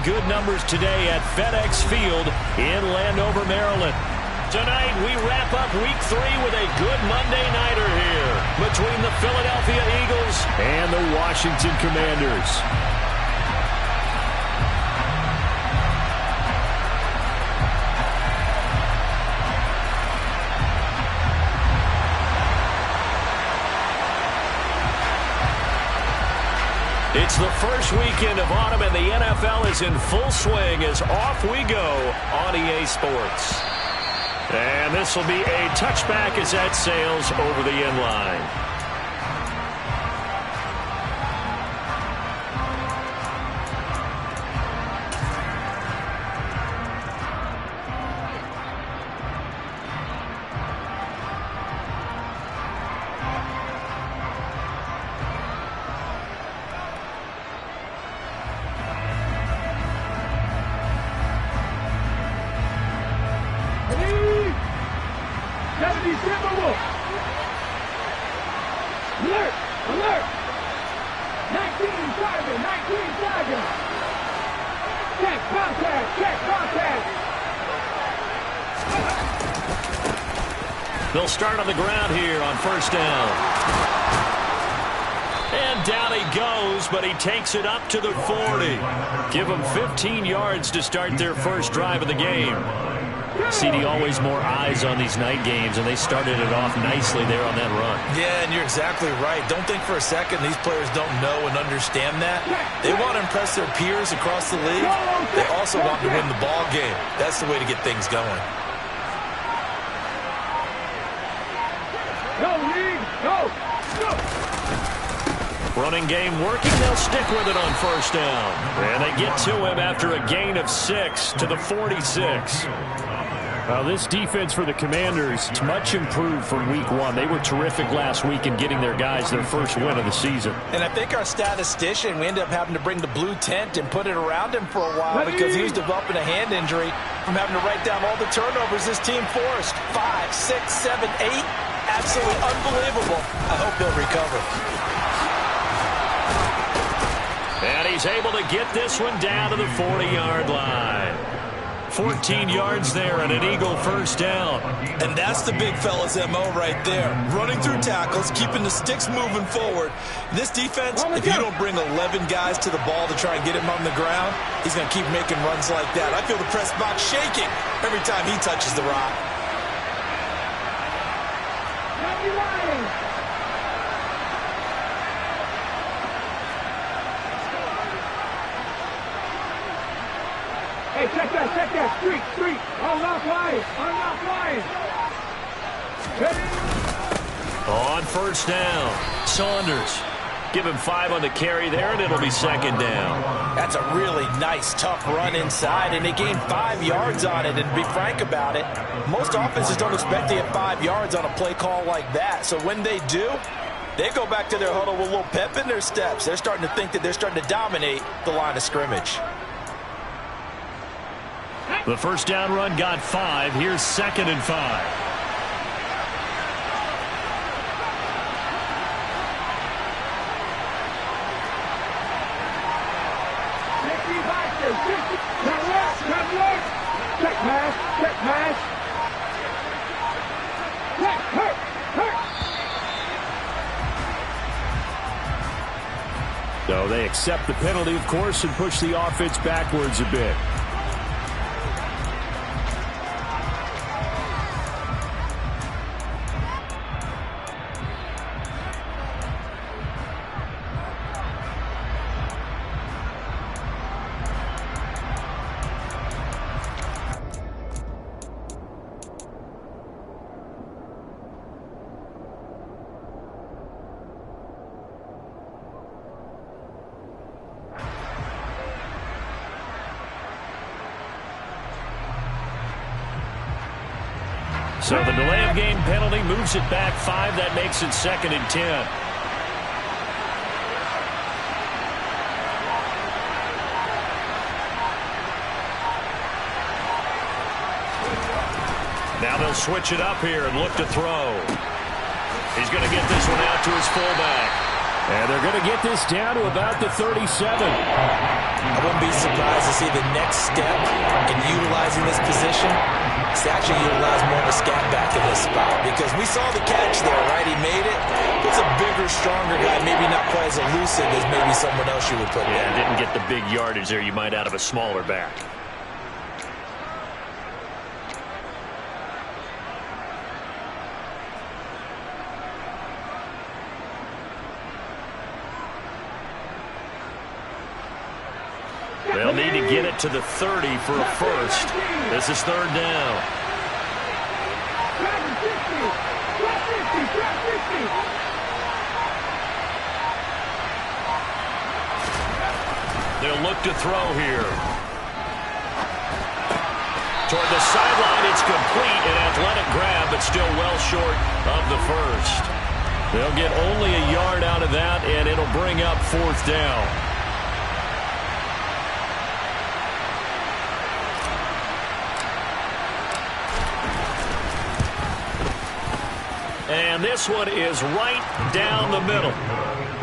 good numbers today at FedEx Field in Landover, Maryland. Tonight, we wrap up Week 3 with a good Monday nighter here between the Philadelphia Eagles and the Washington Commanders. It's the first weekend of autumn, and the NFL is in full swing as off we go on EA Sports. And this will be a touchback as that sails over the end line. Alert! Alert! 19 target! 19 target! Check contact! Check contact! They'll start on the ground here on first down. And down he goes, but he takes it up to the 40. Give them 15 yards to start their first drive of the game. CD, always more eyes on these night games, and they started it off nicely there on that run. Yeah, and you're exactly right. Don't think for a second these players don't know and understand that. They want to impress their peers across the league. They also want to win the ball game. That's the way to get things going. Go, lead! Go! Go! Running game working. They'll stick with it on first down. And they get to him after a gain of 6 to the 46. Well, this defense for the Commanders is much improved from Week 1. They were terrific last week in getting their guys their first win of the season. And I think our statistician, we ended up having to bring the blue tent and put it around him for a while because he was developing a hand injury from having to write down all the turnovers this team forced. 5, 6, 7, 8. Absolutely unbelievable. I hope he'll recover. And he's able to get this one down to the 40-yard line. 14 yards there and an Eagle first down. And that's the big fella's MO right there. Running through tackles, keeping the sticks moving forward. This defense, if you don't bring 11 guys to the ball to try and get him on the ground, he's going to keep making runs like that. I feel the press box shaking every time he touches the rock. Hey, check that, street, unlock line. On first down, Saunders. Give him 5 on the carry there, and it'll be second down. That's a really nice, tough run inside, and they gained 5 yards on it. And to be frank about it, most offenses don't expect to get 5 yards on a play call like that. So when they do, they go back to their huddle with a little pep in their steps. They're starting to think that they're starting to dominate the line of scrimmage. The first down run got 5. Here's second and 5. Check pass. Hurt. So they accept the penalty, of course, and push the offense backwards a bit. So the delay of game penalty moves it back 5. That makes it second and 10. Now they'll switch it up here and look to throw. He's going to get this one out to his fullback. And they're going to get this down to about the 37. I wouldn't be surprised to see the next step in utilizing this position is to actually utilize more of a scat back in this spot, because we saw the catch there, right? He made it. He's a bigger, stronger guy, maybe not quite as elusive as maybe someone else you would put there. Yeah, didn't get the big yardage there you might out of a smaller back. They'll need to get it to the 30 for a first. This is third down. They'll look to throw here. Toward the sideline, it's complete. An athletic grab, but still well short of the first. They'll get only a yard out of that, and it'll bring up fourth down. And this one is right down the middle.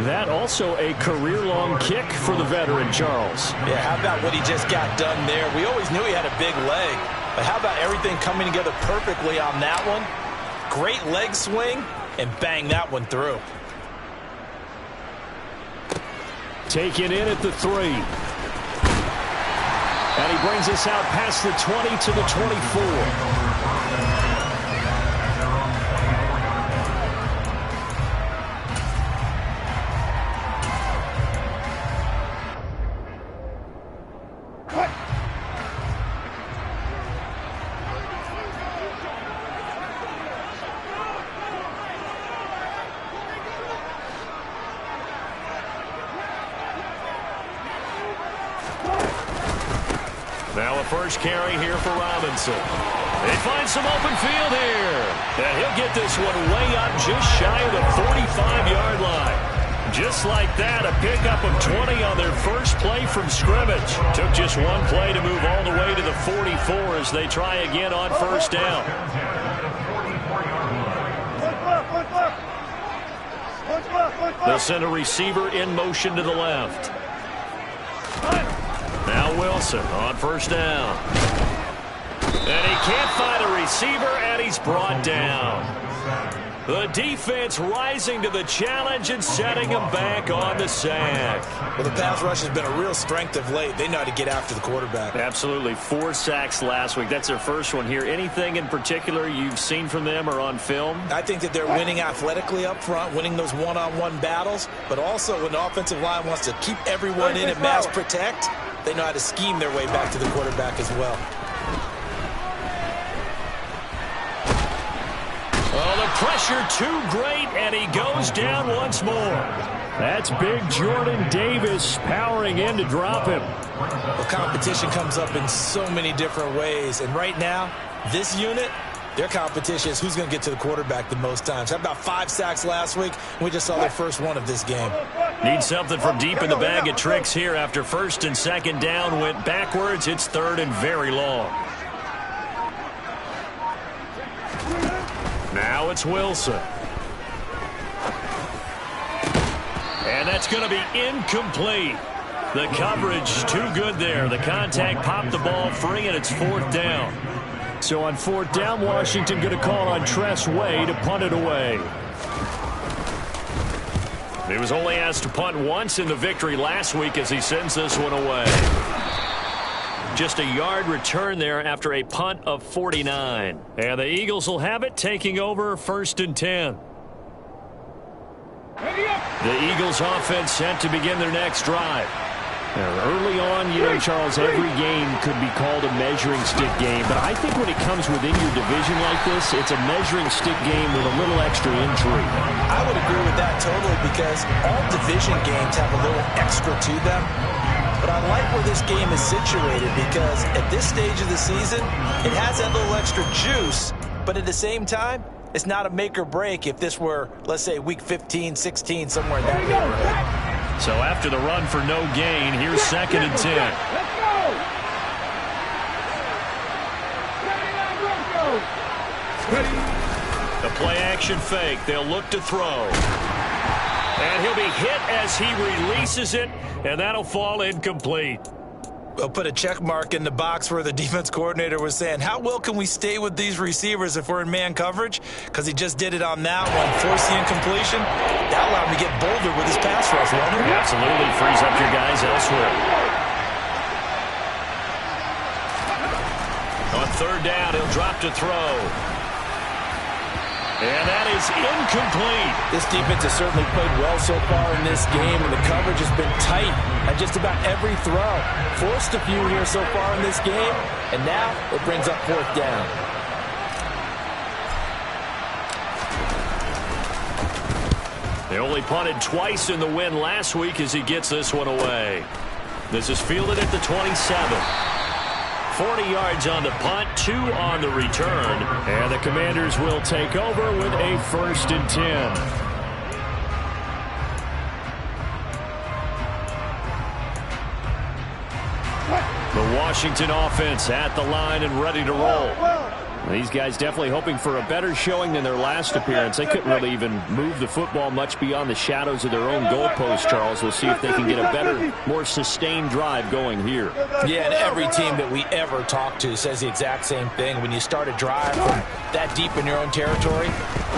That also a career-long kick for the veteran, Charles. Yeah, how about what he just got done there? We always knew he had a big leg, but how about everything coming together perfectly on that one? Great leg swing, and bang that one through. Taken in at the 3. And he brings us out past the 20 to the 24. Now a first carry here for Robinson. They find some open field here. And he'll get this one way up just shy of the 45-yard line. Just like that, a pickup of 20 on their first play from scrimmage. Took just one play to move all the way to the 44 as they try again on first down. They'll send a receiver in motion to the left. Now Wilson on first down. And he can't find a receiver, and he's brought down. The defense rising to the challenge and setting him back on the sack. Well, the pass rush has been a real strength of late. They know how to get after the quarterback. Absolutely. 4 sacks last week. That's their first one here. Anything in particular you've seen from them or on film? I think that they're winning athletically up front, winning those one-on-one battles, but also when the offensive line wants to keep everyone in and mass protect, they know how to scheme their way back to the quarterback as well. Oh, the pressure too great, and he goes down once more. That's big Jordan Davis powering in to drop him. The competition comes up in so many different ways, and right now, this unit, their competition is who's going to get to the quarterback the most times. How about 5 sacks last week? We just saw their first one of this game. Need something from deep in the bag of tricks here after first and second down went backwards. It's third and very long. Now it's Wilson. And that's going to be incomplete. The coverage too good there. The contact popped the ball free, and it's fourth down. So on fourth down, Washington going to call on Tress Way to punt it away. He was only asked to punt once in the victory last week as he sends this one away. Just a yard return there after a punt of 49. And the Eagles will have it, taking over first and 10. The Eagles offense set to begin their next drive. Early on, you know, Charles, every game could be called a measuring stick game. But I think when it comes within your division like this, it's a measuring stick game with a little extra intrigue. I would agree with that totally, because all division games have a little extra to them. But I like where this game is situated, because at this stage of the season, it has that little extra juice. But at the same time, it's not a make or break if this were, let's say, week 15, 16, somewhere in that neighborhood. So after the run for no gain, here's second and 10. Let's go! The play action fake. They'll look to throw. And he'll be hit as he releases it, and that'll fall incomplete. We'll put a check mark in the box where the defense coordinator was saying, how well can we stay with these receivers if we're in man coverage? Because he just did it on that one, forced the incompletion. That allowed him to get bolder with his pass rush, won't it? Absolutely frees up your guys elsewhere. On third down, he'll drop to throw. And that is incomplete. This defense has certainly played well so far in this game, and the coverage has been tight at just about every throw. Forced a few here so far in this game, and now it brings up fourth down. They only punted twice in the win last week as he gets this one away. This is fielded at the 27. 40 yards on the punt, 2 on the return. And the Commanders will take over with a 1st and 10. The Washington offense at the line and ready to roll. These guys definitely hoping for a better showing than their last appearance. They couldn't really even move the football much beyond the shadows of their own goalpost, Charles. We'll see if they can get a better, more sustained drive going here. Yeah, and every team that we ever talk to says the exact same thing. When you start a drive from that deep in your own territory,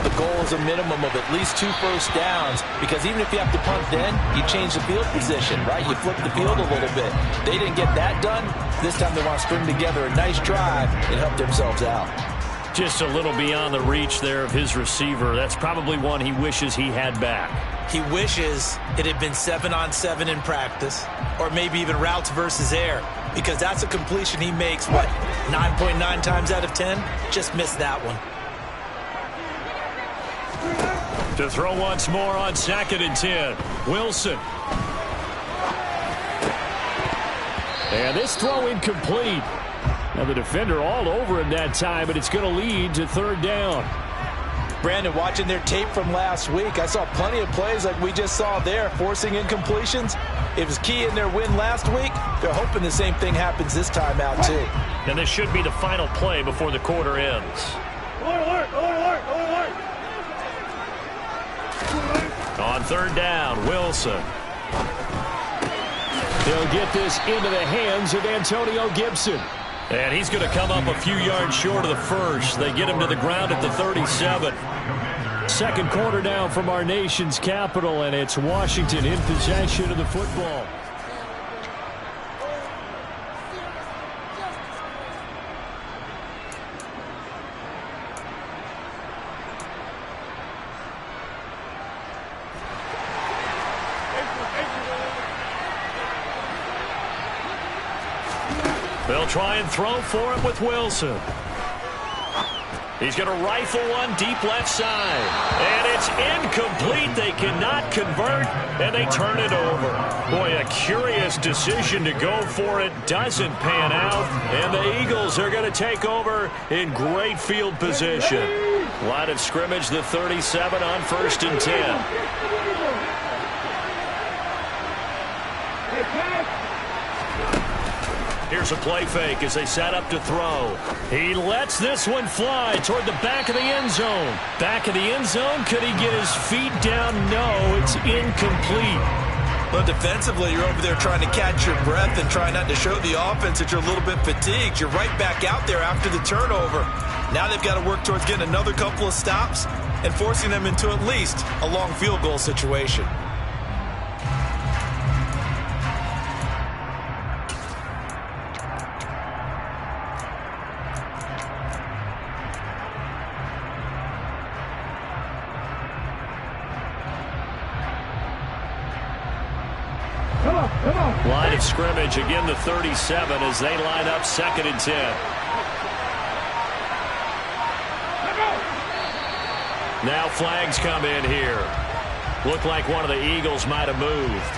the goal is a minimum of at least 2 first downs, because even if you have to punt then, you change the field position, right? You flip the field a little bit. They didn't get that done. This time they want to string together a nice drive and help themselves out. Just a little beyond the reach there of his receiver. That's probably one he wishes he had back. He wishes it had been 7-on-7 in practice, or maybe even routes versus air, because that's a completion he makes, what, 9.9 times out of 10? Just missed that one. To throw once more on 2nd and 10. Wilson. And this throw incomplete. Now the defender all over him that time, but it's going to lead to 3rd down. Brandon, watching their tape from last week, I saw plenty of plays like we just saw there, forcing incompletions. It was key in their win last week. They're hoping the same thing happens this time out, too. And this should be the final play before the quarter ends. On 3rd down, Wilson. They'll get this into the hands of Antonio Gibson. And he's going to come up a few yards short of the first. They get him to the ground at the 37. 2nd quarter down from our nation's capital, and it's Washington in possession of the football. They'll try and throw for him with Wilson. He's going to rifle one deep left side. And it's incomplete. They cannot convert, and they turn it over. Boy, a curious decision to go for it. Doesn't pan out. And the Eagles are going to take over in great field position. Line of scrimmage, the 37 on 1st and 10. Here's a play fake as they set up to throw. He lets this one fly toward the back of the end zone. Back of the end zone. Could he get his feet down? No, it's incomplete. Well, defensively, you're over there trying to catch your breath and try not to show the offense that you're a little bit fatigued. You're right back out there after the turnover. Now they've got to work towards getting another couple of stops and forcing them into at least a long field goal situation. Line of scrimmage, again the 37 as they line up 2nd and 10. Now flags come in here. Looked like one of the Eagles might have moved.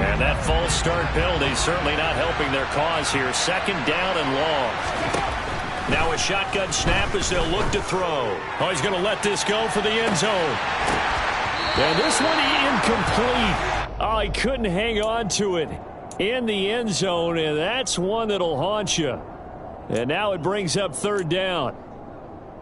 And that false start penalty certainly not helping their cause here. 2nd down and long. Now a shotgun snap as they'll look to throw. Oh, he's going to let this go for the end zone. And this one incomplete. Oh, he couldn't hang on to it in the end zone, and that's one that'll haunt you. And now it brings up third down.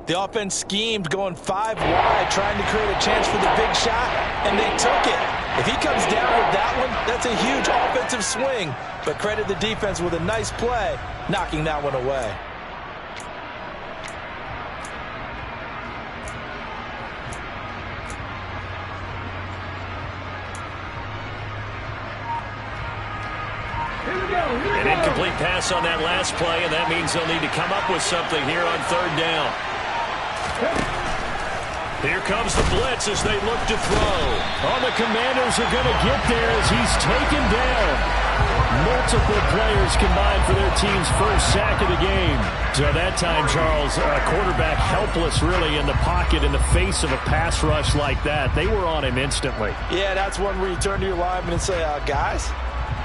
The offense schemed going 5 wide, trying to create a chance for the big shot, and they took it. If he comes down with that one, that's a huge offensive swing. But credit the defense with a nice play, knocking that one away. An incomplete pass on that last play, and that means they'll need to come up with something here on third down. Here comes the blitz as they look to throw. Oh, the Commanders are going to get there as he's taken down. Multiple players combined for their team's first sack of the game. So that time, Charles, quarterback helpless really in the pocket in the face of a pass rush like that. They were on him instantly. Yeah, that's one where you turn to your lineman and say, guys,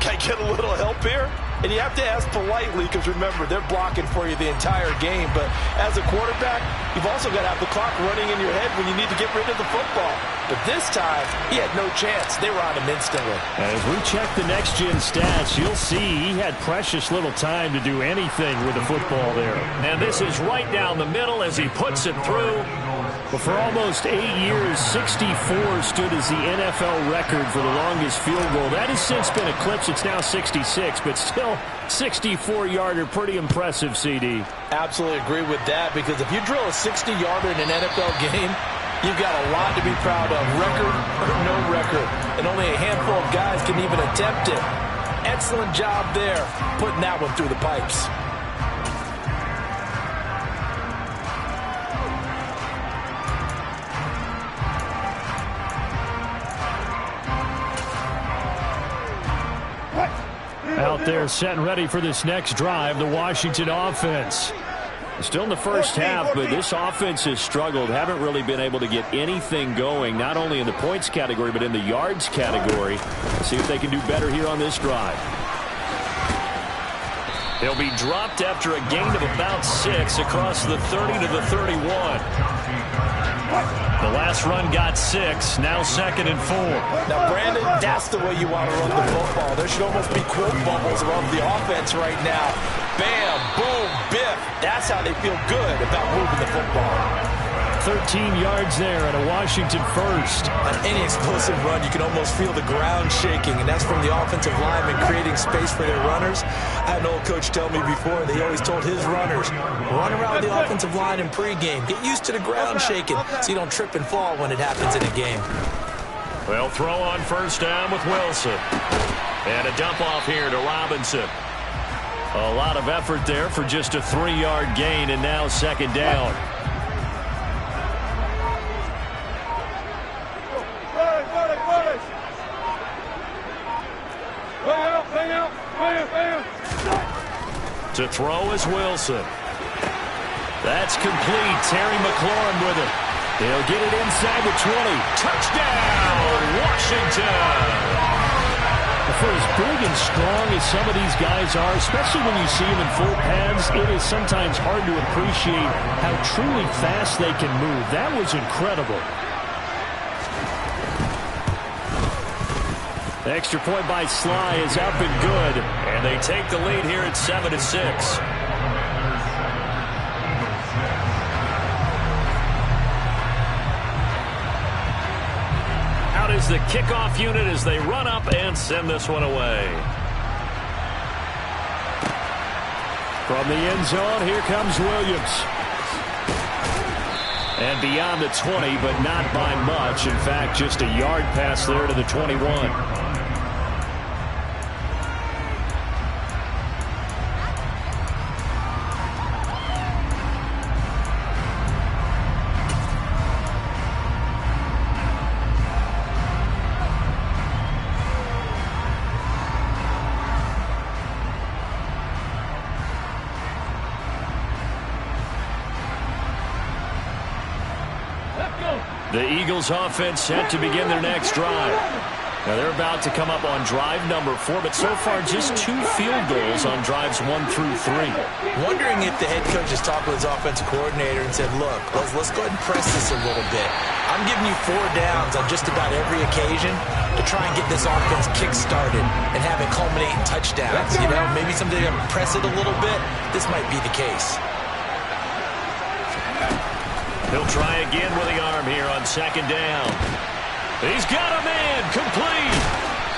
can I get a little help here? And you have to ask politely because, remember, they're blocking for you the entire game. But as a quarterback, you've also got to have the clock running in your head when you need to get rid of the football. But this time, he had no chance. They were on him instantly. As we check the next-gen stats, you'll see he had precious little time to do anything with the football there. And this is right down the middle as he puts it through. But for almost 8 years, 64 stood as the NFL record for the longest field goal. That has since been eclipsed. It's now 66, but still 64-yarder. Pretty impressive, CD. Absolutely agree with that, because if you drill a 60-yarder in an NFL game, you've got a lot to be proud of, record or no record. And only a handful of guys can even attempt it. Excellent job there, putting that one through the pipes. Out there set and ready for this next drive, the Washington offense. Still in the first half, but this offense has struggled. Haven't really been able to get anything going, not only in the points category, but in the yards category. Let's see if they can do better here on this drive. He'll be dropped after a gain of about 6 across the 30 to the 31. The last run got 6, now 2nd and 4. Now, Brandon, that's the way you want to run the football. There should almost be quote bubbles around the offense right now. Bam, boom, biff. That's how they feel good about moving the football. 13 yards there and a Washington first. On any explosive run, you can almost feel the ground shaking, and that's from the offensive linemen creating space for their runners. I had an old coach tell me before, they always told his runners, run around the offensive line in pregame. Get used to the ground shaking so you don't trip and fall when it happens in a game. Well, throw on first down with Wilson. And a dump off here to Robinson. A lot of effort there for just a 3-yard gain, and now 2nd down. To throw is Wilson. That's complete. Terry McLaurin with it. He'll get it inside the 20. Touchdown, Washington! For as big and strong as some of these guys are, especially when you see them in full pads, it is sometimes hard to appreciate how truly fast they can move. That was incredible. The extra point by Sly is up and good. And they take the lead here at 7-6. Out is the kickoff unit as they run up and send this one away. From the end zone, here comes Williams. And beyond the 20, but not by much. In fact, just a yard pass there to the 21. The Eagles offense set to begin their next drive. Now they're about to come up on drive number 4, but so far just 2 field goals on drives 1 through 3. Wondering if the head coach has talked with his offensive coordinator and said, look, let's go ahead and press this a little bit. I'm giving you 4 downs on just about every occasion to try and get this offense kick-started and have it culminate in touchdowns. You know, maybe someday to press it a little bit. This might be the case. He'll try again with the arm here on 2nd down. He's got a man, complete.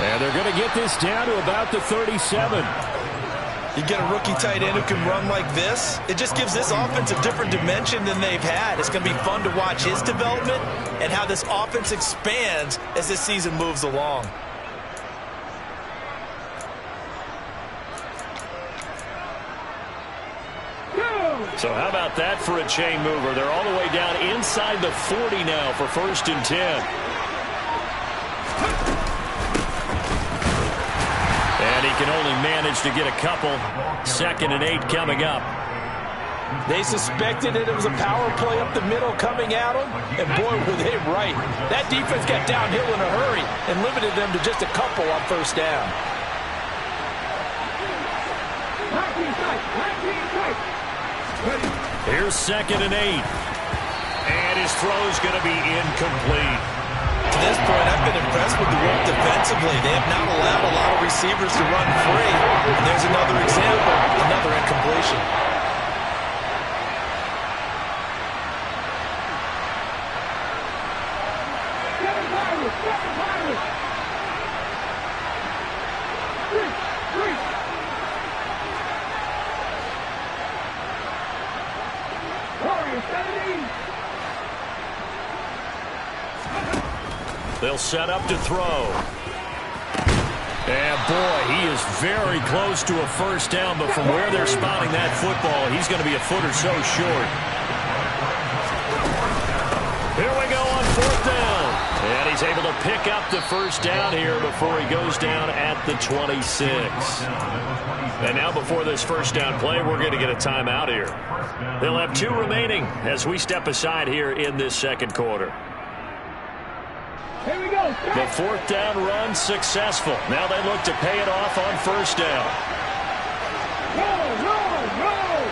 And they're going to get this down to about the 37. You get a rookie tight end who can run like this, it just gives this offense a different dimension than they've had. It's going to be fun to watch his development and how this offense expands as this season moves along. So how about that for a chain mover? They're all the way down inside the 40 now for 1st and 10. And he can only manage to get a couple. 2nd and 8 coming up. They suspected that it was a power play up the middle coming at them, and boy, were they right. That defense got downhill in a hurry and limited them to just a couple on 1st down. Here's 2nd and 8. And his throw's going to be incomplete. To this point, I've been impressed with the work defensively. They have not allowed a lot of receivers to run free. And there's another example, another incompletion. They'll set up to throw. And boy, he is very close to a 1st down, but from where they're spotting that football, he's going to be a foot or so short. Here we go on 4th down. And he's able to pick up the 1st down here before he goes down at the 26. And now before this 1st down play, we're going to get a timeout here. They'll have 2 remaining as we step aside here in this 2nd quarter. Here we go. The 4th down run successful. Now they look to pay it off on 1st down. Roll.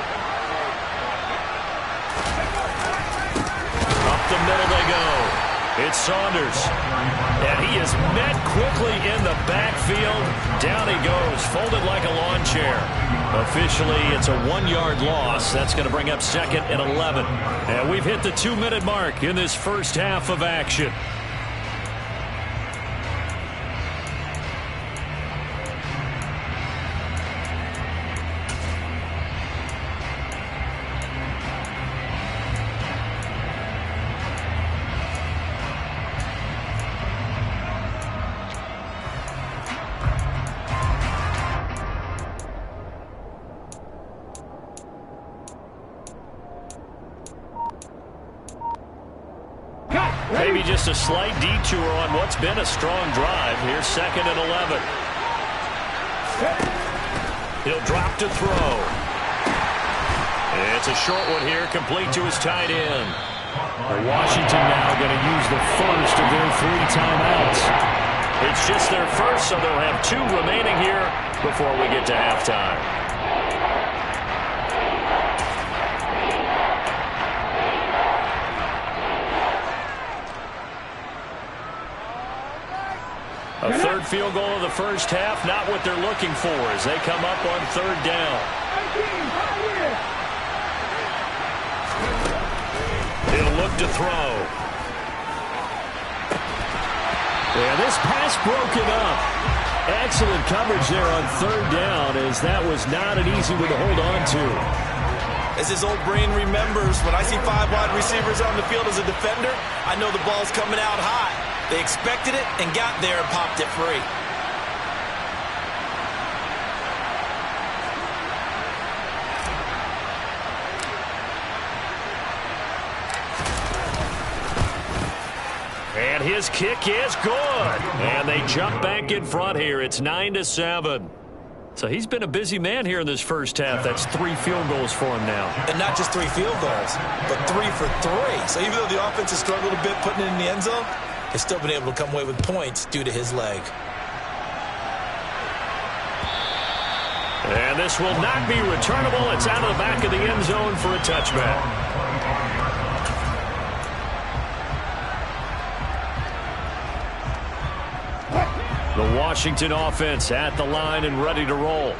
Up the middle they go. It's Saunders. And he is met quickly in the backfield. Down he goes, folded like a lawn chair. Officially, it's a 1-yard loss. That's going to bring up 2nd and 11. And we've hit the 2-minute mark in this first half of action. Maybe just a slight detour on what's been a strong drive. Here's 2nd and 11. He'll drop to throw. It's a short one here, complete to his tight end. Washington now going to use the first of their 3 timeouts. It's just their first, so they'll have 2 remaining here before we get to halftime. A 3rd field goal of the first half, not what they're looking for as they come up on 3rd down. He'll look to throw. Yeah, this pass broken up. Excellent coverage there on 3rd down as that was not an easy one to hold on to. As his old brain remembers, when I see 5 wide receivers on the field as a defender, I know the ball's coming out high. They expected it and got there and popped it free. And his kick is good. And they jump back in front here. It's 9-7. So he's been a busy man here in this first half. That's 3 field goals for him now. And not just 3 field goals, but 3 for 3. So even though the offense has struggled a bit putting it in the end zone, has still been able to come away with points due to his leg. And this will not be returnable. It's out of the back of the end zone for a touchback. The Washington offense at the line and ready to roll.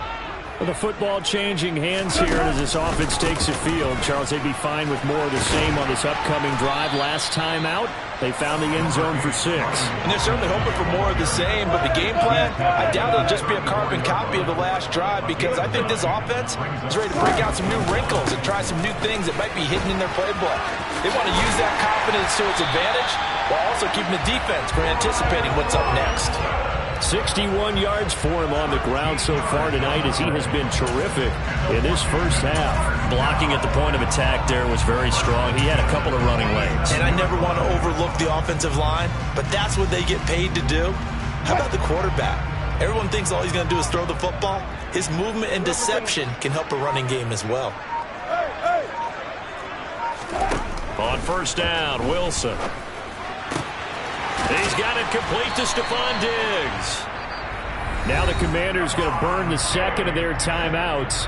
With the football changing hands here as this offense takes the field. Charles, they'd be fine with more of the same on this upcoming drive. Last time out, they found the end zone for 6. And they're certainly hoping for more of the same, but the game plan, I doubt it'll just be a carbon copy of the last drive, because I think this offense is ready to break out some new wrinkles and try some new things that might be hidden in their playbook. They want to use that confidence to its advantage while also keeping the defense from anticipating what's up next. 61 yards for him on the ground so far tonight, as he has been terrific in this first half. Blocking at the point of attack there was very strong. He had a couple of running lanes. And I never want to overlook the offensive line, but that's what they get paid to do. How about the quarterback? Everyone thinks all he's going to do is throw the football. His movement and deception can help a running game as well. On first down, Wilson. He's got it complete to Stephon Diggs. Now the Commanders going to burn the second of their timeouts,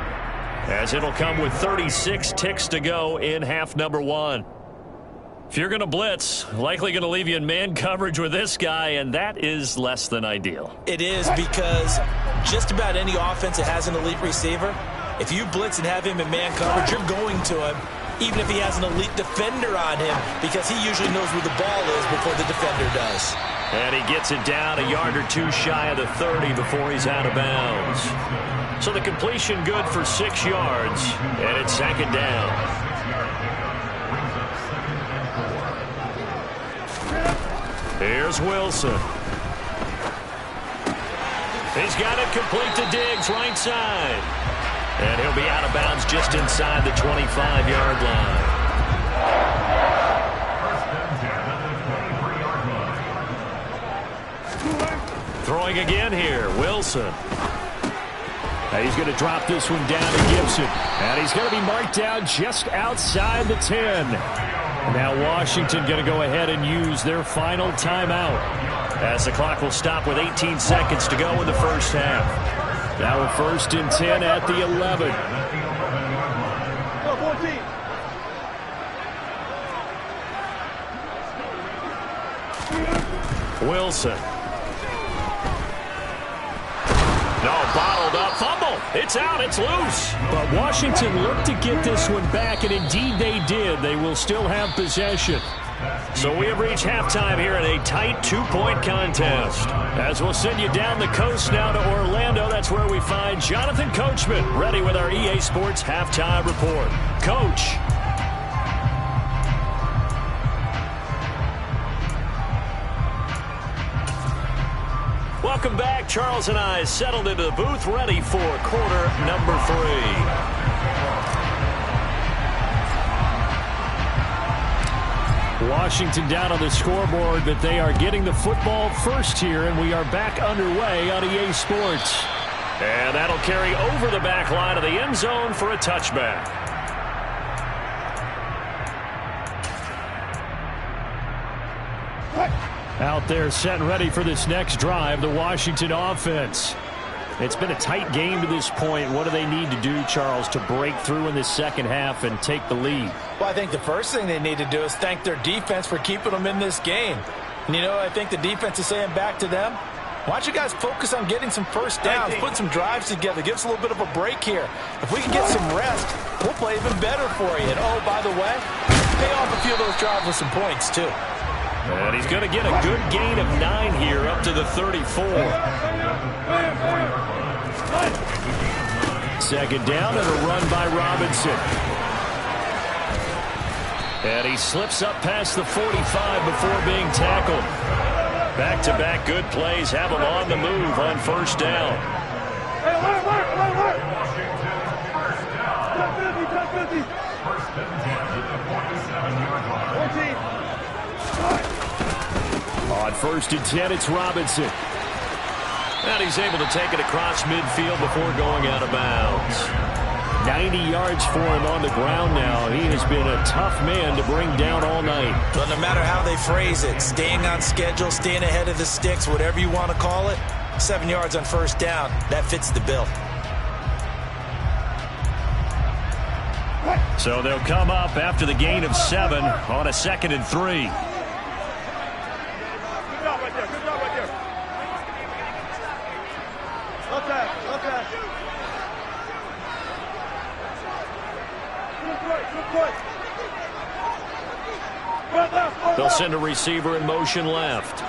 as it'll come with 36 ticks to go in half number 1. If you're going to blitz, likely going to leave you in man coverage with this guy, and that is less than ideal. It is, because just about any offense that has an elite receiver, if you blitz and have him in man coverage, you're going to him, even if he has an elite defender on him, because he usually knows where the ball is before the defender does. And he gets it down a yard or two shy of the 30 before he's out of bounds. So the completion good for 6 yards, and it's second down. Here's Wilson. He's got it complete to Diggs, right side. And he'll be out of bounds just inside the 25-yard line. Throwing again here, Wilson. He's going to drop this one down to Gibson. And he's going to be marked down just outside the 10. Now Washington going to go ahead and use their final timeout, as the clock will stop with 18 seconds to go in the first half. Now a 1st and 10 at the 11. Wilson. No, bottled up, fumble. It's out, it's loose. But Washington looked to get this one back, and indeed they did. They will still have possession. So we have reached halftime here in a tight 2-point contest. As we'll send you down the coast now to Orlando, that's where we find Jonathan Coachman, ready with our EA Sports Halftime Report. Coach. Welcome back. Charles and I settled into the booth, ready for quarter number 3. Washington down on the scoreboard, but they are getting the football first here, and we are back underway on EA Sports. And that'll carry over the back line of the end zone for a touchback. Out there set and ready for this next drive, the Washington offense. It's been a tight game to this point. What do they need to do, Charles, to break through in the second half and take the lead? Well, I think the first thing they need to do is thank their defense for keeping them in this game. And, you know, I think the defense is saying back to them, why don't you guys focus on getting some first downs, put some drives together, give us a little bit of a break here. If we can get some rest, we'll play even better for you. And, oh, by the way, pay off a few of those drives with some points, too. And he's going to get a good gain of 9 here up to the 34. Second down and a run by Robinson. And he slips up past the 45 before being tackled. Back-to-back good plays have him on the move on first down. On 1st and 10, it's Robinson. And he's able to take it across midfield before going out of bounds. 90 yards for him on the ground now. He has been a tough man to bring down all night. But no matter how they phrase it, staying on schedule, staying ahead of the sticks, whatever you want to call it, 7 yards on first down, that fits the bill. So they'll come up after the gain of 7 on a 2nd and 3. Good job right there. Good job right there. Left pass. Left pass. Good play. Good play. Right left. Right They'll left. send a receiver in motion left.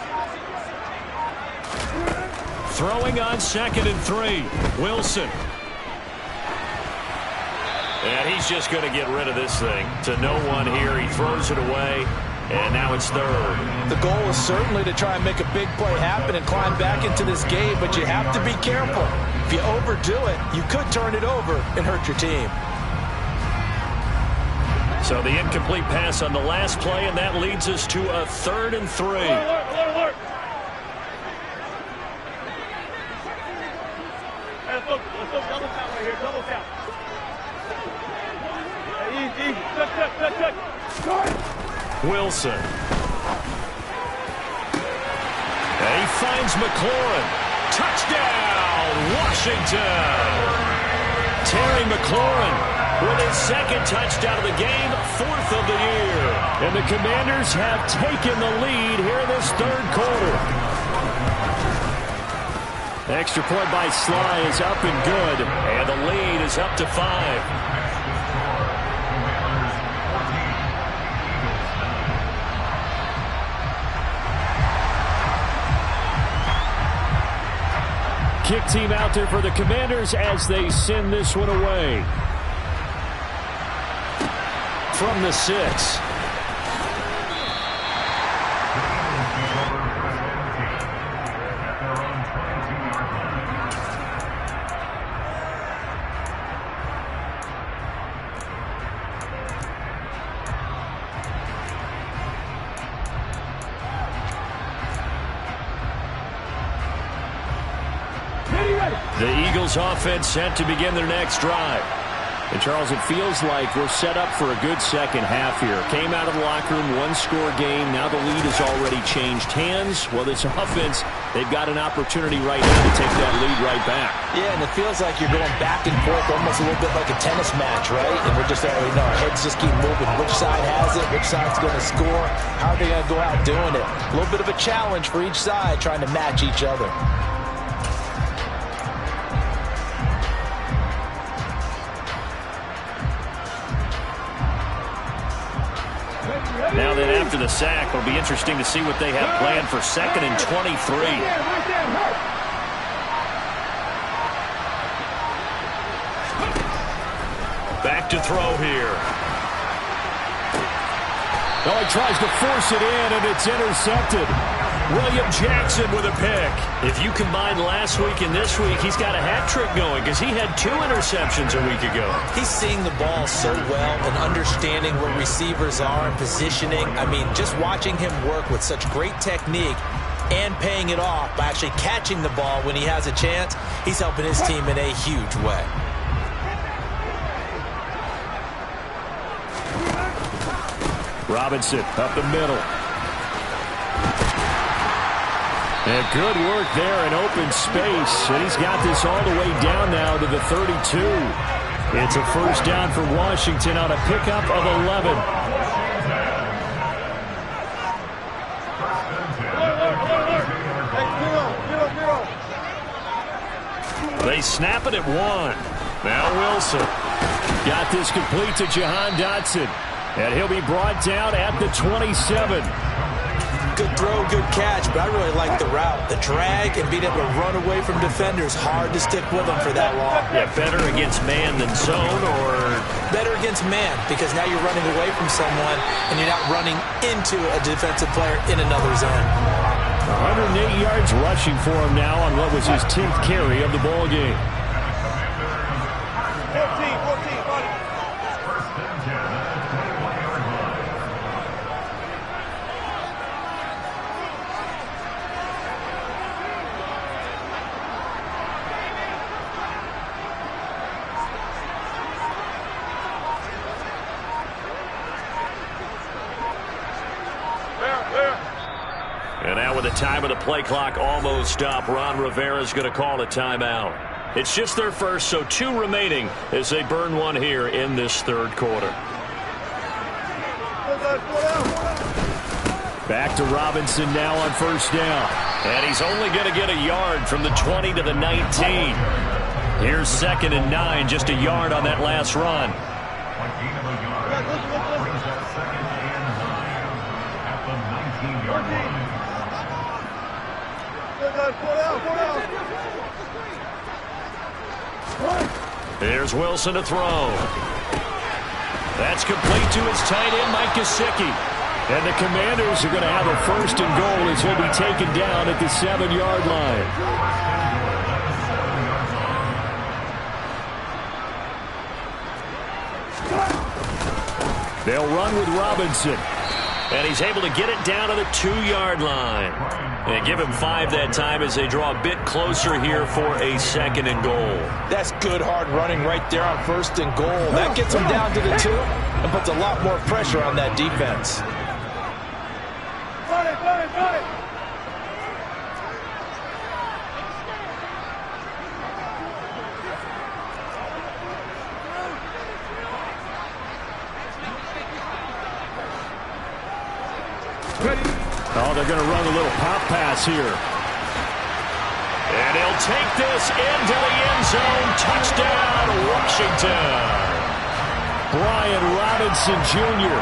Throwing on 2nd and 3. Wilson. And he's just going to get rid of this thing. To no one here. He throws it away. And now it's 3rd. The goal is certainly to try and make a big play happen and climb back into this game, but you have to be careful. If you overdo it, you could turn it over and hurt your team. So the incomplete pass on the last play, and that leads us to a 3rd and 3. Alert, alert. Hey, let's look double count right here. Double count. Hey, easy. Check. Wilson. And he finds McLaurin. Touchdown, Washington. Terry McLaurin with his 2nd touchdown of the game, 4th of the year. And the Commanders have taken the lead here in this 3rd quarter. Extra point by Sly is up and good. And the lead is up to 5. Kick team out there for the Commanders as they send this one away. From the 6. The Eagles offense set to begin their next drive. And Charles, it feels like we're set up for a good second half here. Came out of the locker room, 1-score game. Now the lead has already changed hands. Well, this offense, they've got an opportunity right now to take that lead right back. Yeah, and it feels like you're going back and forth almost a little bit like a tennis match, right? And we're just already know our heads just keep moving. Which side has it? Which side's going to score? How are they going to go out doing it? A little bit of a challenge for each side trying to match each other. Now then, after the sack, it'll be interesting to see what they have planned for 2nd and 23. Back to throw here. Oh, he tries to force it in, and it's intercepted. William Jackson with a pick. If you combine last week and this week, he's got a hat trick going because he had 2 interceptions a week ago. He's seeing the ball so well and understanding where receivers are and positioning. I mean, just watching him work with such great technique and paying it off by actually catching the ball when he has a chance, he's helping his team in a huge way. Robinson up the middle. And good work there in open space. And he's got this all the way down now to the 32. It's a first down for Washington on a pickup of 11. They snap it at 1. Now Wilson. Got this complete to Jahan Dotson. And he'll be brought down at the 27. Good throw, good catch, but I really like the route. The drag and being able to run away from defenders, hard to stick with them for that long. Yeah, better against man than zone, or better against man, because now you're running away from someone and you're not running into a defensive player in another zone. 108 yards rushing for him now on what was his 10th carry of the ball game. 14, buddy. And now with the time of the play clock almost up, Ron Rivera's going to call a timeout. It's just their first, so 2 remaining as they burn one here in this third quarter. Back to Robinson now on first down. And he's only going to get a yard from the 20 to the 19. Here's 2nd and 9, just a yard on that last run. Here's Wilson to throw. That's complete to his tight end, Mike Gesicki. And the Commanders are going to have a 1st and goal as he'll be taken down at the 7-yard line. They'll run with Robinson. And he's able to get it down to the 2-yard line. And give him 5 that time as they draw a bit closer here for a 2nd and goal. That's good hard running right there on 1st and goal. That gets him down to the 2 and puts a lot more pressure on that defense. Oh, they're going to run a little pop pass here. And he'll take this into the end zone. Touchdown, Washington. Brian Robinson Jr.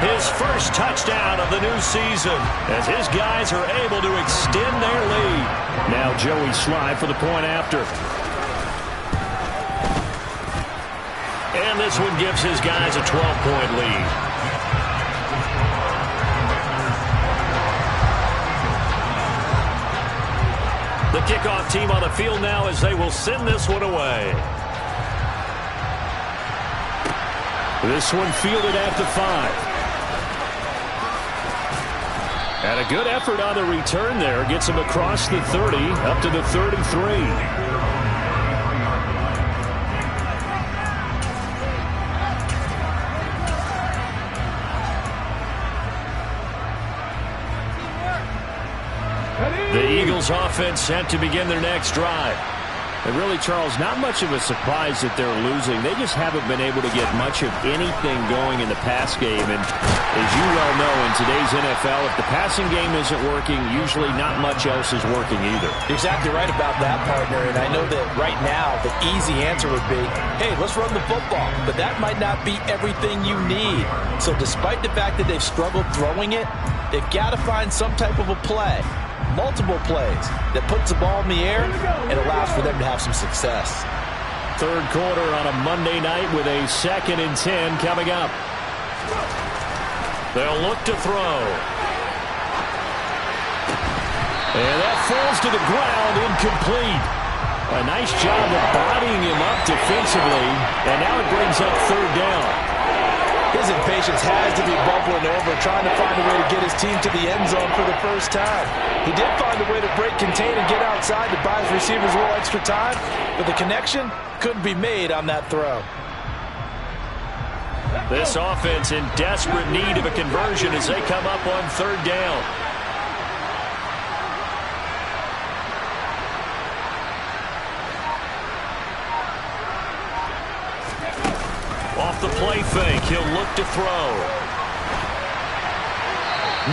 His first touchdown of the new season as his guys are able to extend their lead. Now Joey Slye for the point after. And this one gives his guys a 12-point lead. The kickoff team on the field now as they will send this one away. This one fielded at the 5. And a good effort on the return there. Gets him across the 30, up to the 33. The Eagles offense set to begin their next drive. And really, Charles, not much of a surprise that they're losing. They just haven't been able to get much of anything going in the pass game. And as you well know, in today's NFL, if the passing game isn't working, usually not much else is working either. You're exactly right about that, partner. And I know that right now the easy answer would be, hey, let's run the football. But that might not be everything you need. So despite the fact that they've struggled throwing it, they've got to find some type of a play. Multiple plays that puts the ball in the air and allows for them to have some success. Third quarter on a Monday night with a 2nd and 10 coming up. They'll look to throw. And that falls to the ground, incomplete. A nice job of bodying him up defensively, and now it brings up 3rd down. His impatience has to be bubbling over, trying to find a way to get his team to the end zone for the first time. He did find a way to break, contain, and get outside to buy his receivers a little extra time, but the connection couldn't be made on that throw. This offense in desperate need of a conversion as they come up on 3rd down. Off the play fake, he'll look to throw.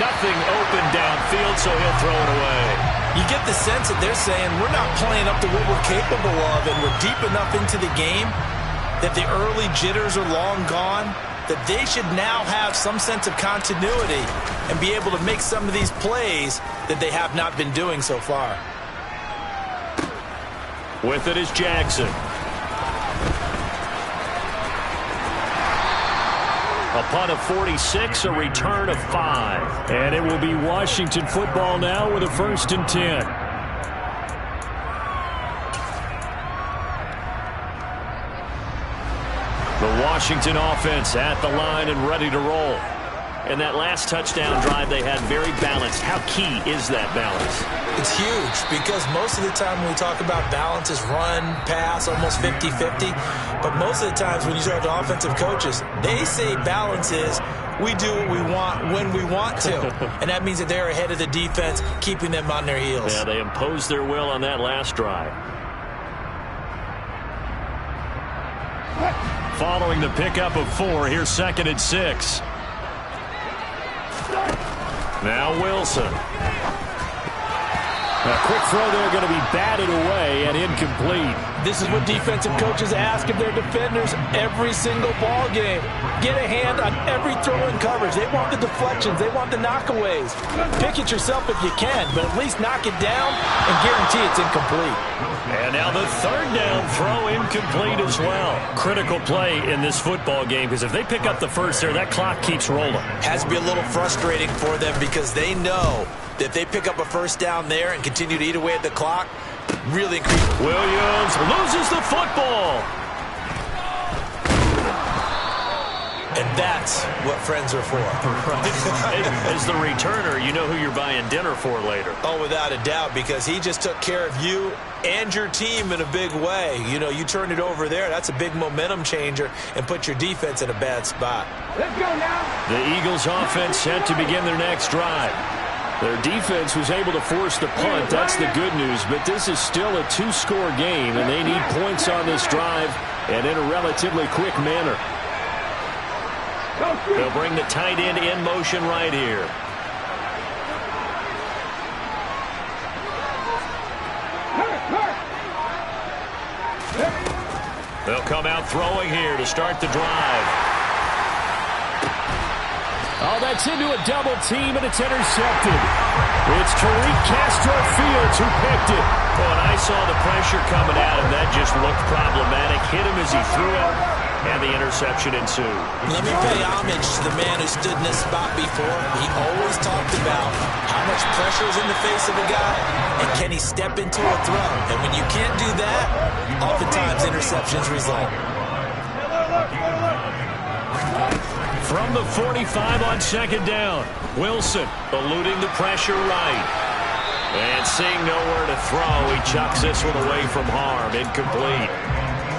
Nothing open downfield, so he'll throw it away. You get the sense that they're saying we're not playing up to what we're capable of, and we're deep enough into the game that the early jitters are long gone, that they should now have some sense of continuity and be able to make some of these plays that they have not been doing so far. With it is Jackson. A punt of 46, a return of 5. And it will be Washington football now with a 1st and 10. The Washington offense at the line and ready to roll. And that last touchdown drive they had very balanced. How key is that balance? It's huge because most of the time when we talk about balance is run, pass, almost 50-50. But most of the times when you talk to offensive coaches, they say balance is we do what we want when we want to. And that means that they're ahead of the defense, keeping them on their heels. Yeah, they imposed their will on that last drive. Following the pickup of 4, here's 2nd and 6. Now Wilson. A quick throw there going to be batted away and incomplete. This is what defensive coaches ask of their defenders every single ball game. Get a hand on every throw in coverage. They want the deflections. They want the knockaways. Pick it yourself if you can, but at least knock it down and guarantee it's incomplete. And now the 3rd down throw incomplete as well. Critical play in this football game because if they pick up the first there, that clock keeps rolling. Has to be a little frustrating for them because they know that if they pick up a first down there and continue to eat away at the clock, really increase. Williams loses the football. And that's what friends are for. As the returner, you know who you're buying dinner for later. Oh, without a doubt, because he just took care of you and your team in a big way. You know, you turned it over there. That's a big momentum changer and put your defense in a bad spot. Let's go now. The Eagles offense set to begin their next drive. Their defense was able to force the punt. That's the good news. But this is still a 2-score game, and they need points on this drive and in a relatively quick manner. They'll bring the tight end in motion right here. They'll come out throwing here to start the drive. Oh, that's into a double team, and it's intercepted. It's Tariq Castro-Fields who picked it. Well, and I saw the pressure coming at him. That just looked problematic. Hit him as he threw it, and the interception ensued. Let me pay homage to the man who stood in this spot before. He always talked about how much pressure is in the face of a guy, and can he step into a throw. And when you can't do that, oftentimes interceptions result. From the 45 on 2nd down, Wilson eluding the pressure right. And seeing nowhere to throw, he chucks this one away from harm. Incomplete.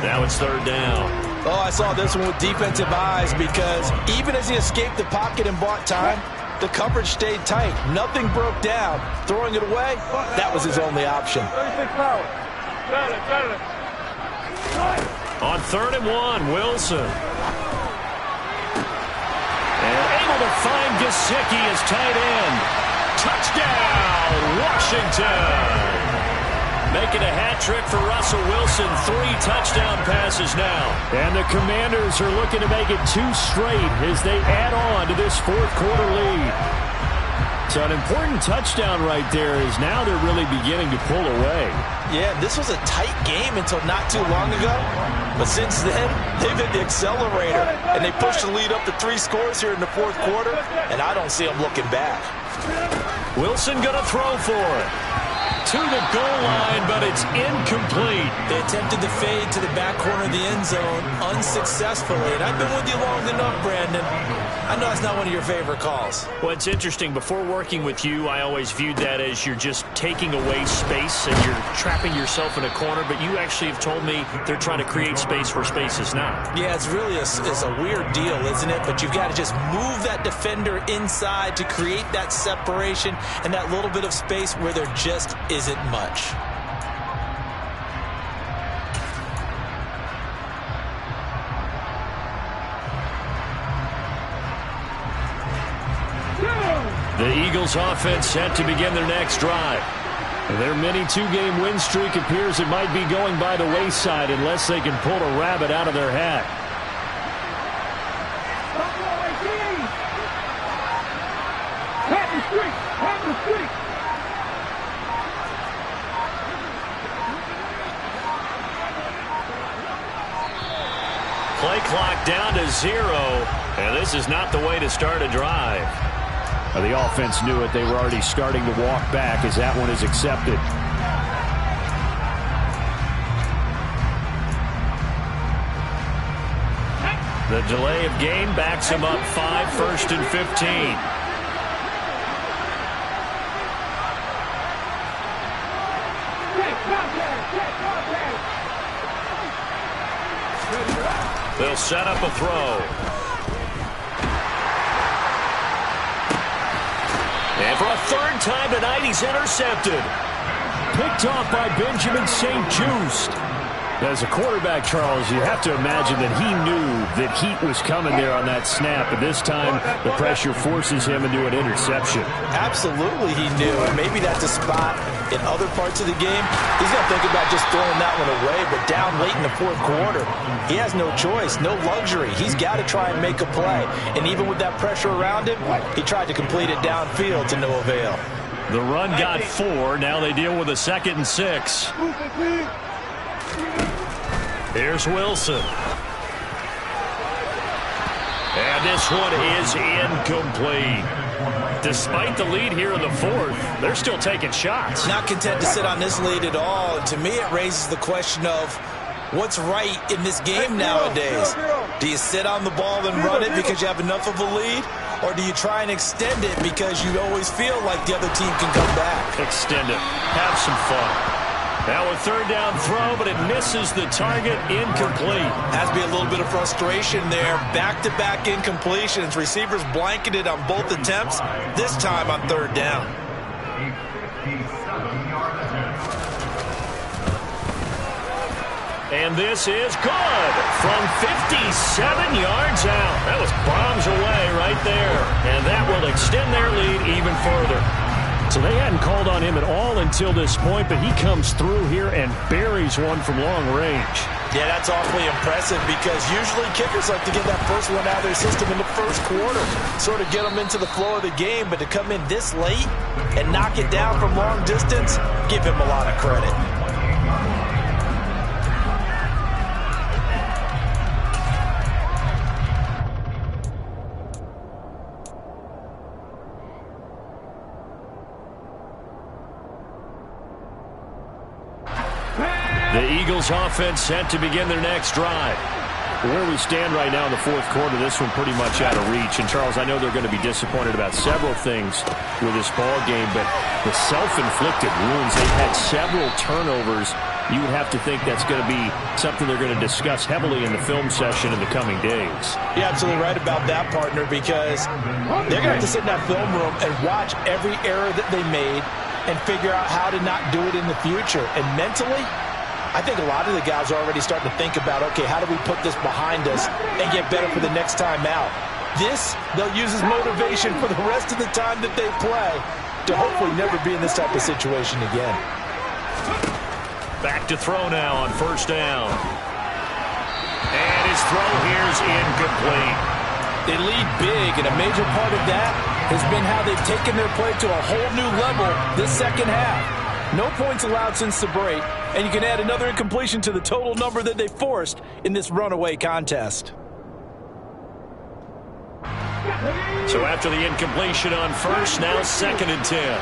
Now it's 3rd down. Oh, I saw this one with defensive eyes because even as he escaped the pocket and bought time, the coverage stayed tight. Nothing broke down. Throwing it away, that was his only option. 36 power. Got it. On 3rd and 1, Wilson. And able to find Gesicki as tight end. Touchdown, Washington. Making a hat trick for Russell Wilson. 3 touchdown passes now. And the Commanders are looking to make it 2 straight as they add on to this 4th quarter lead. So an important touchdown right there is now they're really beginning to pull away. Yeah, this was a tight game until not too long ago. But since then, they've hit the accelerator, and they pushed the lead up to 3 scores here in the 4th quarter, and I don't see them looking back. Wilson going to throw for it. To the goal line, but it's incomplete. They attempted the fade to the back corner of the end zone unsuccessfully. And I've been with you long enough, Brandon. I know it's not one of your favorite calls. Well, it's interesting. Before working with you, I always viewed that as you're just taking away space and you're trapping yourself in a corner. But you actually have told me they're trying to create space where space is not. Yeah, it's really a weird deal, isn't it? But you've got to just move that defender inside to create that separation and that little bit of space where there just isn't much. The Eagles offense set to begin their next drive. Their mini 2-game win streak appears it might be going by the wayside unless they can pull a rabbit out of their hat. Play clock down to 0, and this is not the way to start a drive. The offense knew it. They were already starting to walk back as that one is accepted. The delay of game backs him up 5, 1st and 15. They'll set up a throw. And for a third time tonight, he's intercepted. Picked off by Benjamin St. Just. As a quarterback, Charles, you have to imagine that he knew that heat was coming there on that snap. But this time, the pressure forces him into an interception. Absolutely he knew. And maybe that's a spot in other parts of the game. He's going to think about just throwing that one away. But down late in the fourth quarter, he has no choice, no luxury. He's got to try and make a play. And even with that pressure around him, he tried to complete it downfield to no avail. The run got 4. Now they deal with a 2nd and 6. Here's Wilson. And this one is incomplete. Despite the lead here in the fourth, they're still taking shots. Not content to sit on this lead at all. And to me, it raises the question of what's right in this game nowadays. Do you sit on the ball and run it because you have enough of a lead? Or do you try and extend it because you always feel like the other team can come back? Extend it. Have some fun. Now a third down throw, but it misses the target. Incomplete. Has to be a little bit of frustration there. Back-to-back incompletions. Receivers blanketed on both attempts, this time on third down. And this is good from 57 yards out. That was bombs away right there. And that will extend their lead even further. So they hadn't called on him at all until this point, but he comes through here and buries one from long range. Yeah, that's awfully impressive because usually kickers like to get that first one out of their system in the first quarter, sort of get them into the flow of the game, but to come in this late and knock it down from long distance, give him a lot of credit. The Eagles offense set to begin their next drive. Where we stand right now in the fourth quarter, this one pretty much out of reach. And, Charles, I know they're going to be disappointed about several things with this ball game, but the self-inflicted wounds, they've had several turnovers. You would have to think that's going to be something they're going to discuss heavily in the film session in the coming days. You're absolutely right about that, partner, because they're going to have to sit in that film room and watch every error that they made and figure out how to not do it in the future. And mentally, I think a lot of the guys are already starting to think about, okay, how do we put this behind us and get better for the next time out? This, they'll use as motivation for the rest of the time that they play to hopefully never be in this type of situation again. Back to throw now on first down. And his throw here is incomplete. They lead big, and a major part of that has been how they've taken their play to a whole new level this second half. No points allowed since the break, and you can add another incompletion to the total number that they forced in this runaway contest. So after the incompletion on first, now 2nd and 10.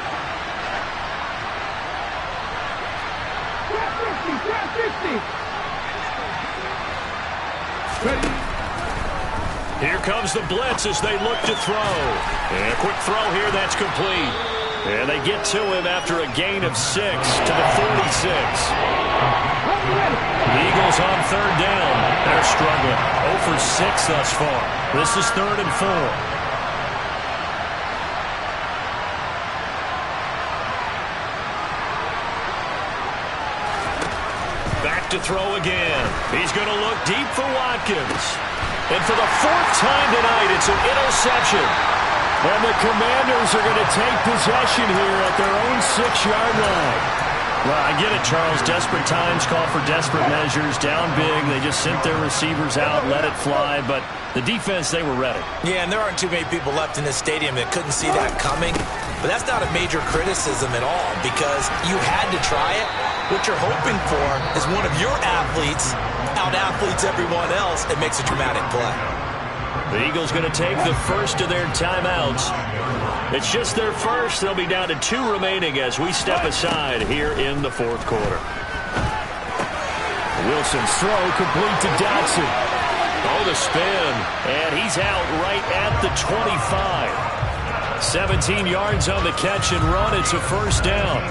Here comes the blitz as they look to throw. And a quick throw here, that's complete. And they get to him after a gain of 6 to the 46. The Eagles on third down. They're struggling. 0 for 6 thus far. This is 3rd and 4. Back to throw again. He's going to look deep for Watkins. And for the 4th time tonight, it's an interception. And the Commanders are going to take possession here at their own 6-yard line. Well, I get it, Charles. Desperate times call for desperate measures. Down big, they just sent their receivers out, let it fly. But the defense, they were ready. Yeah, and there aren't too many people left in this stadium that couldn't see that coming. But that's not a major criticism at all because you had to try it. What you're hoping for is one of your athletes out-athletes everyone else and makes a dramatic play. The Eagles going to take the first of their timeouts. It's just their first. They'll be down to 2 remaining as we step aside here in the fourth quarter. Wilson's throw complete to Dotson. Oh, the spin. And he's out right at the 25. 17 yards on the catch and run. It's a first down.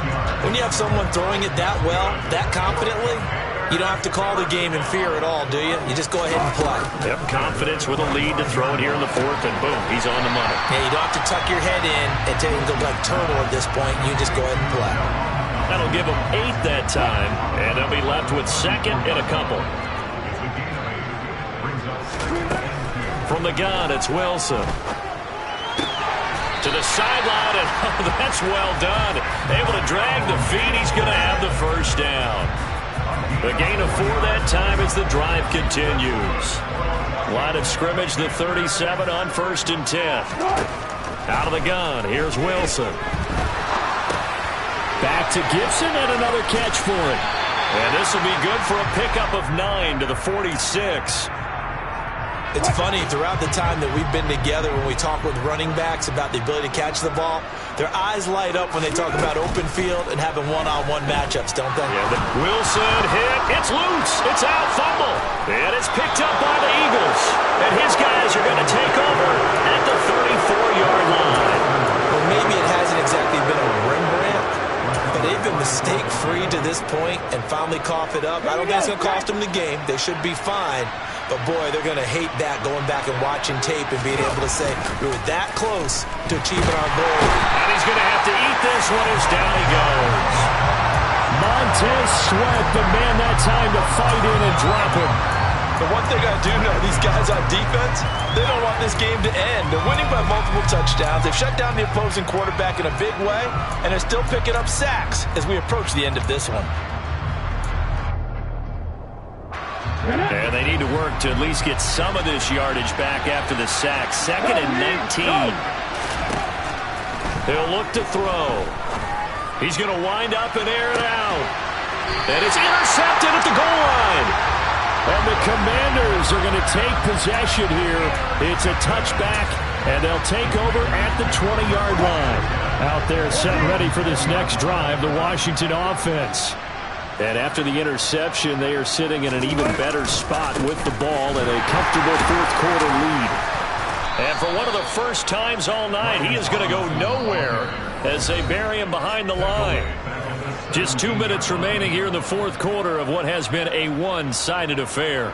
When you have someone throwing it that well, that confidently, You don't have to call the game in fear at all, do you? You just go ahead and play. Yep, confidence with a lead to throw it here in the fourth, and boom, he's on the money. Yeah, you don't have to tuck your head in and take go like turtle at this point. You just go ahead and play. That'll give them 8 that time, and they'll be left with second and a couple. From the gun, it's Wilson. To the sideline, and oh, that's well done. Able to drag the feet. He's going to have the first down. The gain of 4 that time as the drive continues. Line of scrimmage, the 37 on 1st and 10. Out of the gun, here's Wilson. Back to Gibson and another catch for it. And this will be good for a pickup of 9 to the 46. It's funny, throughout the time that we've been together when we talk with running backs about the ability to catch the ball, their eyes light up when they talk about open field and having one-on-one matchups, don't they? Yeah, Wilson hit. It's loose. It's out. Fumble. And it's picked up by the Eagles. And his guys are going to take over at the 34-yard line. Well, maybe it hasn't exactly been a Rembrandt, but they've been mistake-free to this point and finally cough it up. I don't think it's going to cost them the game. They should be fine. But, boy, they're going to hate that, going back and watching tape and being able to say, we were that close to achieving our goal. And he's going to have to eat this one as down he goes. Montez Sweat, the man that time to fight in and drop him. The one thing I do know, these guys on defense, they don't want this game to end. They're winning by multiple touchdowns. They've shut down the opposing quarterback in a big way, and they're still picking up sacks as we approach the end of this one. And they need to work to at least get some of this yardage back after the sack. 2nd and 19. He'll look to throw. He's going to wind up and air it out. And it's intercepted at the goal line. And the Commanders are going to take possession here. It's a touchback, and they'll take over at the 20-yard line. Out there set ready for this next drive, the Washington offense. And after the interception, they are sitting in an even better spot with the ball and a comfortable fourth-quarter lead. And for one of the first times all night, he is going to go nowhere as they bury him behind the line. Just 2 minutes remaining here in the fourth quarter of what has been a one-sided affair.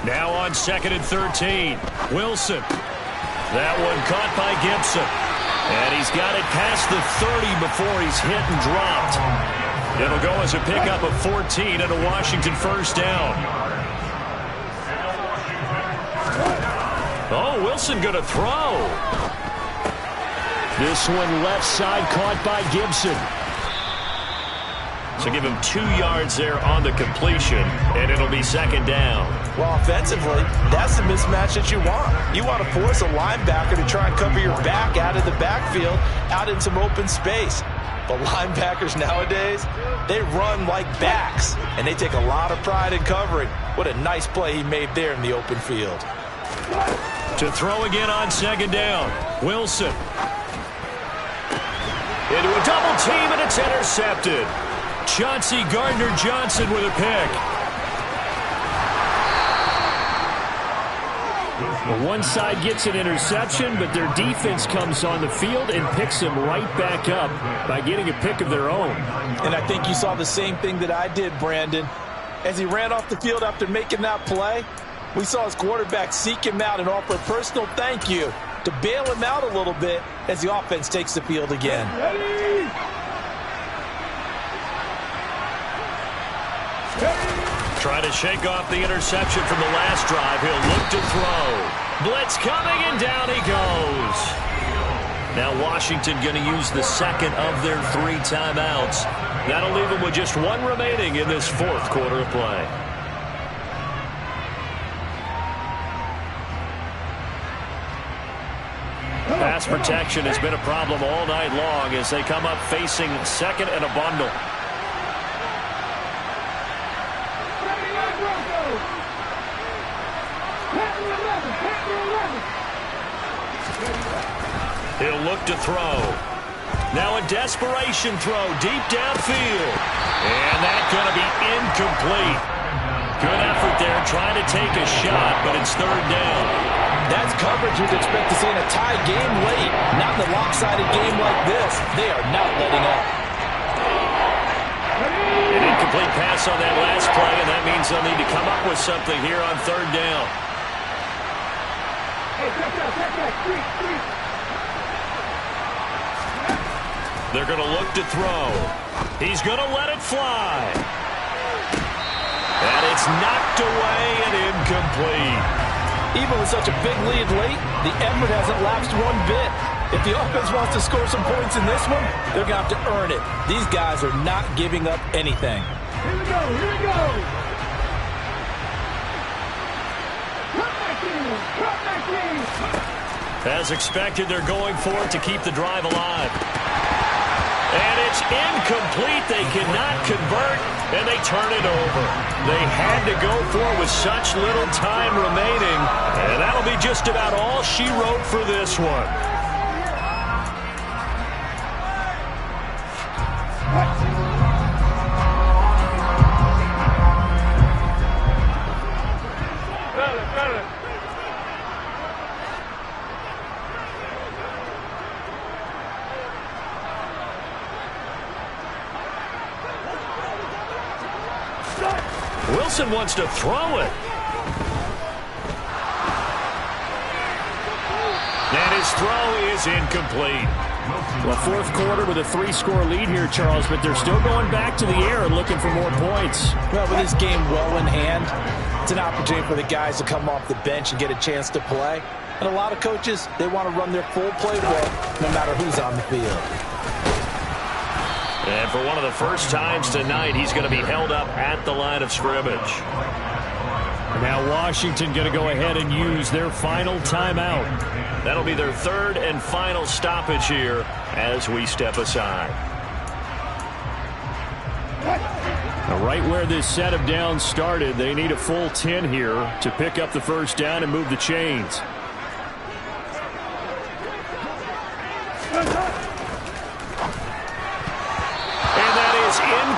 Now on 2nd and 13, Wilson. That one caught by Gibson. And he's got it past the 30 before he's hit and dropped. It'll go as a pickup of 14 and a Washington first down. Oh, Wilson going to throw. This one left side caught by Gibson. So give him 2 yards there on the completion, and it'll be 2nd down. Well, offensively, that's the mismatch that you want. You want to force a linebacker to try and cover your back out of the backfield, out in some open space. But linebackers nowadays, they run like backs, and they take a lot of pride in covering. What a nice play he made there in the open field. To throw again on 2nd down, Wilson. Into a double team, and it's intercepted. Chauncey Gardner-Johnson with a pick. One side gets an interception, but their defense comes on the field and picks them right back up by getting a pick of their own. And I think you saw the same thing that I did, Brandon. As he ran off the field after making that play, we saw his quarterback seek him out and offer a personal thank you to bail him out a little bit as the offense takes the field again. Trying to shake off the interception from the last drive. He'll look to throw. Blitz coming, and down he goes. Now Washington going to use the second of their 3 timeouts. That'll leave them with just 1 remaining in this fourth quarter of play. Pass protection has been a problem all night long as they come up facing 2nd and a bundle. He'll look to throw. Now a desperation throw deep downfield. And that's going to be incomplete. Good effort there trying to take a shot, but it's 3rd down. That's coverage you'd expect to see in a tie game late. Not in a lopsided game like this. They are not letting up. An incomplete pass on that last play, and that means they'll need to come up with something here on third down. They're going to look to throw. He's going to let it fly. And it's knocked away and incomplete. Even with such a big lead late, the effort hasn't lapsed one bit. If the offense wants to score some points in this one, they're going to have to earn it. These guys are not giving up anything. Here we go, here we go. Cut back in, cut back in. As expected, they're going for it to keep the drive alive. And it's incomplete. They cannot convert, and they turn it over. They had to go for it with such little time remaining, and that'll be just about all she wrote for this one. Wilson wants to throw it. And his throw is incomplete. Well, fourth quarter with a 3-score lead here, Charles, but they're still going back to the air and looking for more points. Well, with this game well in hand, it's an opportunity for the guys to come off the bench and get a chance to play. And a lot of coaches, they want to run their full playbook no matter who's on the field. And for one of the first times tonight, he's going to be held up at the line of scrimmage. Now Washington going to go ahead and use their final timeout. That'll be their third and final stoppage here as we step aside. Now right where this set of downs started, they need a full 10 here to pick up the first down and move the chains.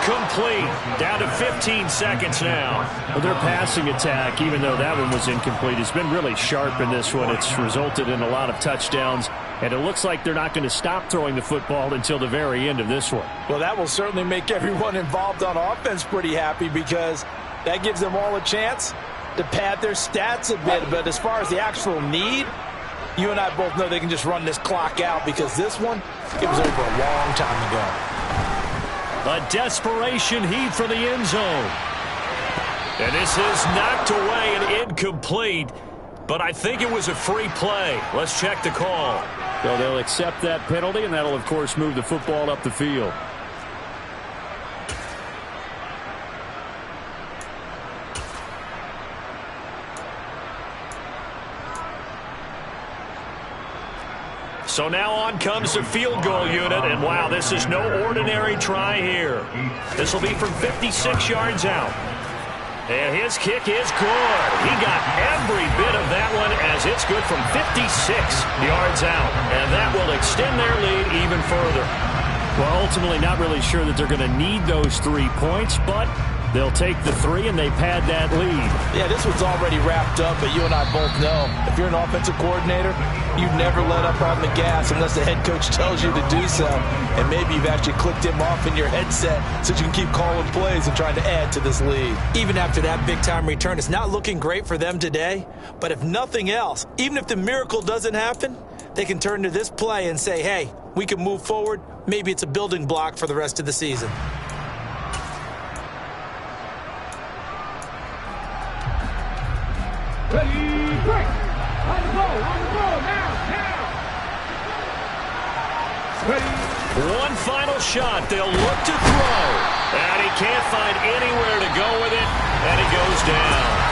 Incomplete. Down to 15 seconds now. Well, their passing attack, even though that one was incomplete, has been really sharp in this one. It's resulted in a lot of touchdowns, and it looks like they're not going to stop throwing the football until the very end of this one. Well, that will certainly make everyone involved on offense pretty happy because that gives them all a chance to pad their stats a bit. But as far as the actual need, you and I both know they can just run this clock out because this one, it was over a long time ago. A desperation heave for the end zone. And this is knocked away and incomplete, but I think it was a free play. Let's check the call. So they'll accept that penalty, and that'll, of course, move the football up the field. So now on comes the field goal unit, and wow, this is no ordinary try here. This will be from 56 yards out. And his kick is good. He got every bit of that one as it's good from 56 yards out. And that will extend their lead even further. Well, ultimately not really sure that they're going to need those 3 points, but they'll take the 3 and they pad that lead. Yeah, this one's already wrapped up, but you and I both know if you're an offensive coordinator, you never let up on the gas unless the head coach tells you to do so. And maybe you've actually clicked him off in your headset so you can keep calling plays and trying to add to this lead. Even after that big-time return, it's not looking great for them today. But if nothing else, even if the miracle doesn't happen, they can turn to this play and say, hey, we can move forward. Maybe it's a building block for the rest of the season. Ready, break. On the ball, now. Ready. One final shot. They'll look to throw. And he can't find anywhere to go with it. And he goes down.